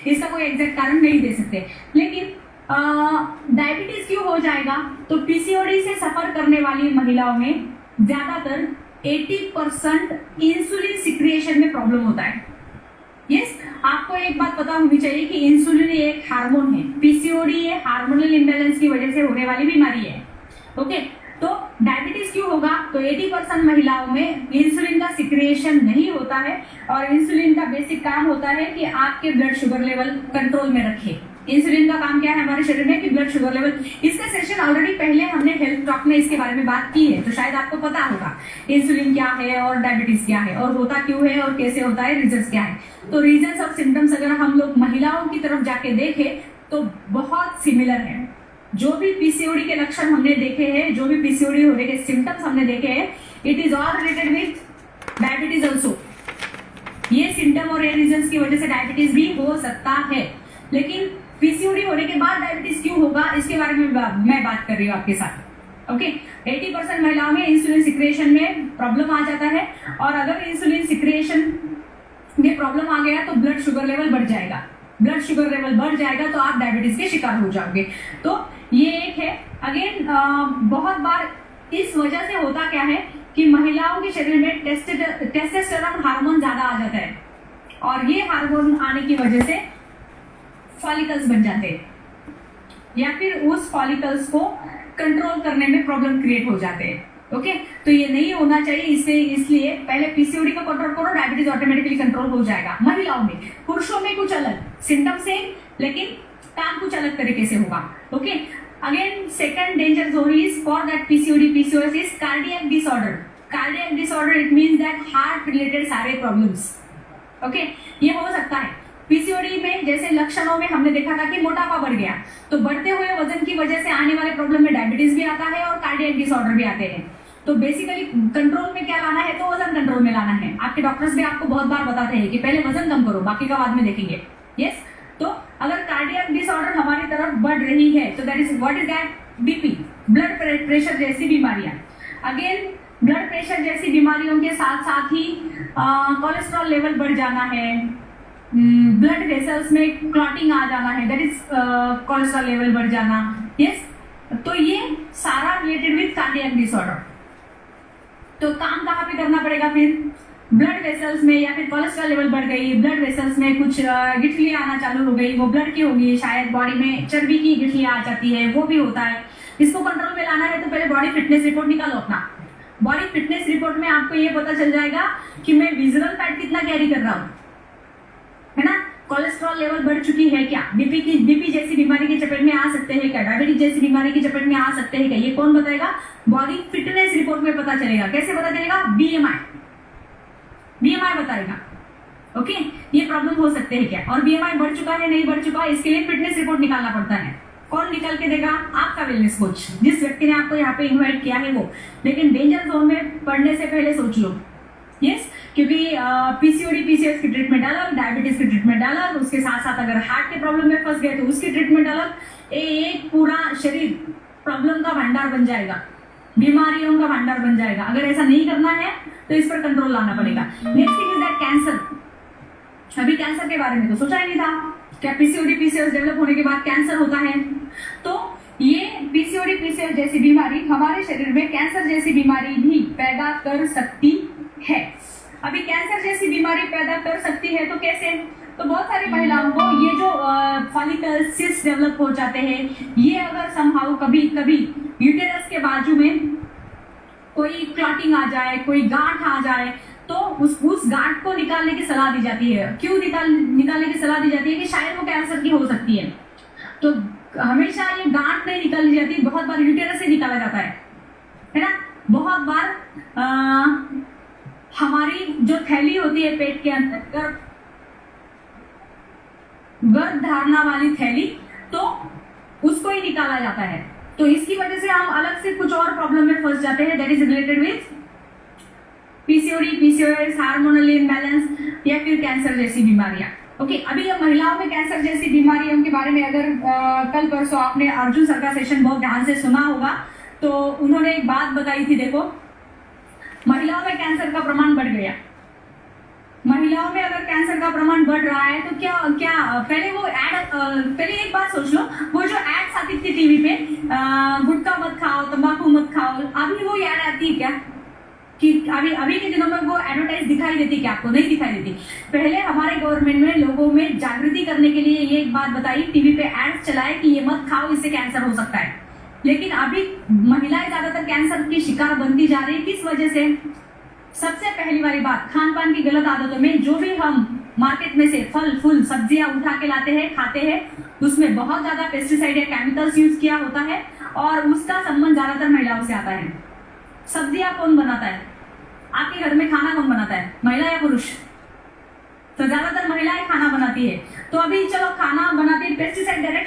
इसका कोई एग्जैक्ट कारण नहीं दे सकते। लेकिन डायबिटीज क्यों हो जाएगा? तो पीसीओडी से सफर करने वाली महिलाओं में ज्यादातर 80% इंसुलिन सिक्रिएशन में प्रॉब्लम होता है। यस, आपको एक बात पता होनी चाहिए कि इंसुलिन एक हार्मोन है। पीसीओडी ये हार्मोनल इम्बैलेंस की वजह से होने वाली बीमारी है। ओके, तो डायबिटीज क्यों होगा? तो 80% महिलाओं में इंसुलिन का सिक्रिएशन नहीं होता है, और इंसुलिन का बेसिक काम होता है कि आपके ब्लड शुगर लेवल कंट्रोल में रखे। इंसुलिन का काम क्या है हमारे शरीर में? कि ब्लड शुगर लेवल। इसका सेशन ऑलरेडी पहले हमने हेल्थ टॉक में इसके बारे में बात की है, तो शायद आपको पता होगा इंसुलिन क्या है और डायबिटीज क्या है और होता क्यों है और कैसे होता है, रीजंस क्या है। तो रीजंस और सिम्टम्स अगर हम लोग महिलाओं की तरफ जाके देखें तो बहुत सिमिलर है। जो भी पीसीओडी के लक्षण हमने देखे हैं, जो भी पीसीओडी होने के सिम्टम्स हमने देखे हैं, it is all related with diabetes also. ये सिम्टम और ये रीजंस की वजह से डायबिटीज भी हो सकता है। लेकिन पीसीओडी होने के बाद डायबिटीज क्यों होगा, इसके बारे में मैं बात कर रही हूँ आपके साथ। ओके, 80% महिलाओं में इंसुलिन सिक्रिएशन में प्रॉब्लम आ जाता है, और अगर इंसुलिन सिक्रिएशन में प्रॉब्लम आ गया तो ब्लड शुगर लेवल बढ़ जाएगा। ब्लड शुगर लेवल बढ़ जाएगा तो आप डायबिटीज के शिकार हो जाओगे। तो ये एक है। अगेन बहुत बार इस वजह से होता क्या है कि महिलाओं के शरीर में टेस्टोस्टेरोन हार्मोन ज्यादा आ जाता है, और ये हार्मोन आने की वजह से फॉलिकल्स बन जाते हैं, या फिर उस फॉलिकल्स को कंट्रोल करने में प्रॉब्लम क्रिएट हो जाते हैं। ओके, तो ये नहीं होना चाहिए। इसलिए पहले पीसीओडी को कंट्रोल करो, डायबिटीज ऑटोमेटिकली कंट्रोल हो जाएगा महिलाओं में। पुरुषों में कुछ अलग सिम्टम सेम, लेकिन काम कुछ अलग तरीके से होगा। Okay, again second danger zone is for that PCOD PCOS is cardiac disorder. Cardiac disorder it means that heart related सारे प्रॉब्लम्स। ओके, ये हो सकता है पीसीओडी में। जैसे लक्षणों में हमने देखा था कि मोटापा बढ़ गया, तो बढ़ते हुए वजन की वजह से आने वाले प्रॉब्लम में डायबिटीज भी आता है और कार्डियक डिसऑर्डर भी आते हैं। तो बेसिकली कंट्रोल में क्या लाना है? तो वजन कंट्रोल में लाना है। आपके डॉक्टर्स भी आपको बहुत बार बताते हैं कि पहले वजन कम करो, बाकी का बाद में देखेंगे। यस, तो अगर कार्डियक डिसऑर्डर हमारी तरफ बढ़ रही है तो that is what is that? BP, blood pressure जैसी बीमारियां। अगेन ब्लड प्रेशर जैसी बीमारियों के साथ साथ ही कोलेस्ट्रॉल लेवल बढ़ जाना है, ब्लड वेसल्स में क्लॉटिंग आ जाना है, दैट इज कोलेस्ट्रॉल लेवल बढ़ जाना। यस, तो ये सारा रिलेटेड विथ कार्डियक डिसऑर्डर। तो काम कहाँ पे करना पड़ेगा फिर? ब्लड वेसल्स में, या फिर कोलेस्ट्रॉल लेवल बढ़ गई, ब्लड वेसल्स में कुछ गिठलियां आना चालू हो गई, वो ब्लड की होगी, शायद बॉडी में चर्बी की गिठलियां आ जाती है, वो भी होता है। इसको कंट्रोल में लाना है तो पहले बॉडी फिटनेस रिपोर्ट निकालो अपना। बॉडी फिटनेस रिपोर्ट में आपको ये पता चल जाएगा कि मैं विजुअल फैट कितना कैरी कर रहा हूँ, है ना? कोलेस्ट्रॉल लेवल बढ़ चुकी है क्या? बीपी जैसी बीमारी की चपेट में आ सकते हैं क्या? डायबिटीज जैसी बीमारी की चपेट में आ सकते हैं क्या? ये कौन बताएगा? बॉडी फिटनेस रिपोर्ट में पता चलेगा। कैसे पता चलेगा? बीएमआई बताएगा। ओके, ये प्रॉब्लम हो सकते हैं क्या, और बीएमआई बढ़ चुका है नहीं बढ़ चुका है, इसके लिए फिटनेस रिपोर्ट निकालना पड़ता है। कौन निकाल के देगा? आपका वेलनेस कोच, जिस व्यक्ति ने आपको यहाँ पे इन्वाइट किया है वो। लेकिन डेंजर जोन में पढ़ने से पहले सोच लो। यस, क्योंकि पीसीओडी पीसीएस की ट्रीटमेंट अलग, डायबिटीज की ट्रीटमेंट अलग, उसके साथ साथ अगर हार्ट के प्रॉब्लम में फंस गए तो उसकी ट्रीटमेंट अलग। एक पूरा शरीर प्रॉब्लम का भंडार बन जाएगा, बीमारियों का भंडार बन जाएगा। अगर ऐसा नहीं करना है तो इस पर कंट्रोल लाना पड़ेगा। Next thing is that cancer. अभी कैंसर के बारे में तो सोचा ही नहीं था, क्या पीसीओडी पीसीएस डेवलप होने के बाद कैंसर होता है? तो ये पीसीओडी पीसीएस जैसी बीमारी हमारे शरीर में कैंसर जैसी बीमारी भी पैदा कर सकती है। अभी कैंसर जैसी बीमारी पैदा कर सकती है तो कैसे? तो बहुत सारी महिलाओं को ये जो फॉलिकल सिस्ट डेवलप हो जाते हैं, ये अगर समहाउ कभी कभी यूटेरस के बाजू में कोई क्लॉटिंग आ जाए, कोई गांठ आ जाए, तो उस गांठ को निकालने की सलाह दी जाती है। क्यों निकालने की सलाह दी जाती है? कि शायद वो कैंसर की हो सकती है। तो हमेशा ये गांठ नहीं निकाली जाती, बहुत बार यूटेरस से निकाला जाता है ना? बहुत बार हमारी जो थैली होती है पेट के अंदर, गर्भ धारणा वाली थैली, तो उसको ही निकाला जाता है। तो इसकी वजह से हम अलग से कुछ और प्रॉब्लम में फंस जाते हैं, that is related with PCOD PCOS, hormonal imbalance, या फिर कैंसर जैसी बीमारियां। ओके, अभी ये महिलाओं में कैंसर जैसी बीमारियों के बारे में अगर कल परसों आपने अर्जुन सर का सेशन बहुत ध्यान से सुना होगा, तो उन्होंने एक बात बताई थी। देखो, महिलाओं में कैंसर का प्रमाण बढ़ गया, महिलाओं में अगर कैंसर का प्रमाण बढ़ रहा है तो क्या क्या पहले वो एड पहले एक बात सोच लो, वो जो एड्स आती थी टीवी पे, गुटखा मत खाओ, तंबाकू मत खाओ, अभी वो एड आती है क्या? कि अभी अभी के दिनों में वो एडवर्टाइज दिखाई देती क्या आपको? नहीं दिखाई देती। पहले हमारे गवर्नमेंट में लोगों में जागृति करने के लिए ये एक बात बताई, टीवी पे एड्स चलाए कि ये मत खाओ, इससे कैंसर हो सकता है। लेकिन अभी महिलाएं ज्यादातर कैंसर की शिकार बनती जा रही है। किस वजह से? सबसे पहली वाली बात, खान पान की गलत आदतों में। जो भी हम मार्केट में से फल फूल सब्जियां उठा के लाते हैं, खाते हैं, उसमें बहुत ज्यादा पेस्टिसाइड या केमिकल्स यूज किया होता है और उसका संबंध ज्यादातर महिलाओं से आता है। सब्जियां कौन बनाता है? आपके घर में खाना कौन बनाता है, महिला या पुरुष? तो ज्यादातर महिलाएं खाना बनाती है। तो अभी चलो खाना बनाती है, पेस्टिसाइड डायरेक्टली